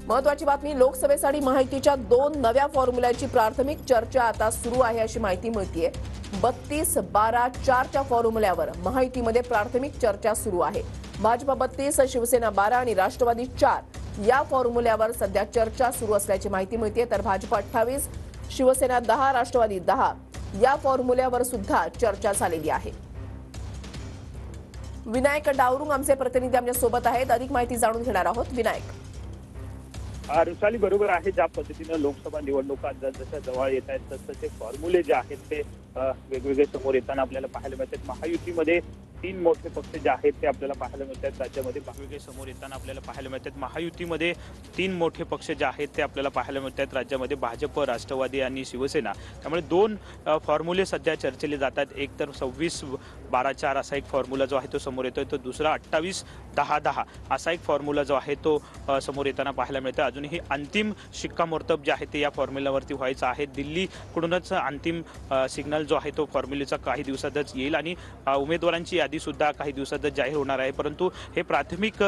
महत्त्वाची बातमी, लोकसभेसाठी महायुतीच्या 2 नव्या फॉर्म्युल्याची प्राथमिक चर्चा आता सुरू आहे अशी माहिती मिळतेय। 32, 12, 4च्या फॉर्म्युल्यावर महायुतीमध्ये प्राथमिक चर्चा सुरू आहे। भाजप 32, शिवसेना 12 आणि राष्ट्रवादी 4 या फॉर्म्युल्यावर सध्या चर्चा सुरू असल्याची माहिती मिळतेय। तर भाजप 28, शिवसेना 10, राष्ट्रवादी 10 या फॉर्म्युल्यावर सुद्धा चर्चा झालेली आहे। विनायक डावरुंग आमचे प्रतिनिधी आमच्या सोबत आहेत, अधिक माहिती जाणून घेणार आहोत। विनायक, रुसाली बरोबर आहे। ज्या पद्धतीनं लोकसभा निवडणुका जसं जवळ येत आहेत तसं ते फॉर्म्युले जे आहेत ते वेगवेगळे समोर येताना आपल्याला पाहायला मिळतात। महायुतीमध्ये 3 मोठे पक्ष जे आहेत ते आपल्याला पाहायला मिळतात। राज्यामध्ये वेगवेगळे समोर येताना आपल्याला पाहायला मिळतात। महायुतीमध्ये 3 मोठे पक्ष जे आहेत ते आपल्याला पाहायला मिळतात। राज्यामध्ये भाजप, राष्ट्रवादी आणि शिवसेना। त्यामुळे 2 फॉर्म्युले सध्या चर्चेले जातात। एक तर 26, 12, 4 असा एक फॉर्म्युला जो आहे तो समोर येतोय, तर दुसरा 28, 10, 10 असा एक फॉर्म्युला जो आहे तो समोर येताना पाहायला मिळतो। अजूनही अंतिम शिक्कामोर्तब जे आहे ते या फॉर्म्युल्यावरती व्हायचं आहे। दिल्लीकडूनच अंतिम सिग्नल जो आहे तो फॉर्म्युलेचा काही दिवसातच येईल आणि उमेदवारांची यादी सुद्धा काही दिवसातच जाहीर होणार आहे। परंतु हे प्राथमिक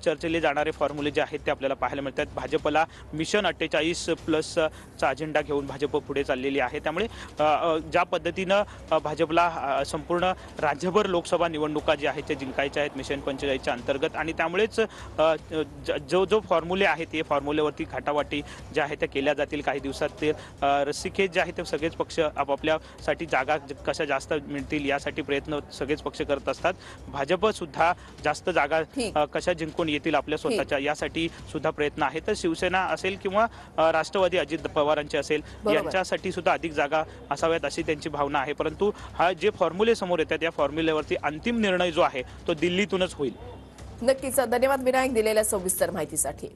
चर्चेले जाणारे फॉर्म्युले जे आहेत ते आपल्याला पाहायला मिळतात। भाजपला मिशन 48+ अजेंडा घेऊन भाजप पुढे चाललेली आहे। त्यामुळे ज्या पद्धतीनं भाजपला संपूर्ण राज्यभर लोकसभा निवडणुका जे आहेत ते जिंकायच्या आहेत मिशन 45च्या अंतर्गत, आणि त्यामुळेच जो फॉर्म्युले आहेत ते फॉर्म्युलेवरती खाटावाटी ज्या आहेत त्या केल्या जातील काही दिवसात। ते रस्सीखेच जे आहे ते सगळेच पक्ष आपापल्यासाठी जागा कशा जास्त मिळतील यासाठी प्रयत्न सगळेच पक्ष करत असतात। भाजप सुद्धा जास्त जागा कशा जिंकून येतील आपल्या स्वतःच्या यासाठी सुद्धा प्रयत्न आहे। तर शिवसेना असेल किंवा राष्ट्रवादी अजित पवारांचे असेल यांच्यासाठी सुद्धा अधिक जागा असाव्यात अशी त्यांची भावना आहे। परंतु हा जे फॉर्म्युले समोर येतात या फॉर्म्युल्यावरती अंतिम निर्णय जो आहे तो दिल्लीतूनच होईल। नक्कीच, धन्यवाद विनायक दिलेल्या सविस्तर माहितीसाठी।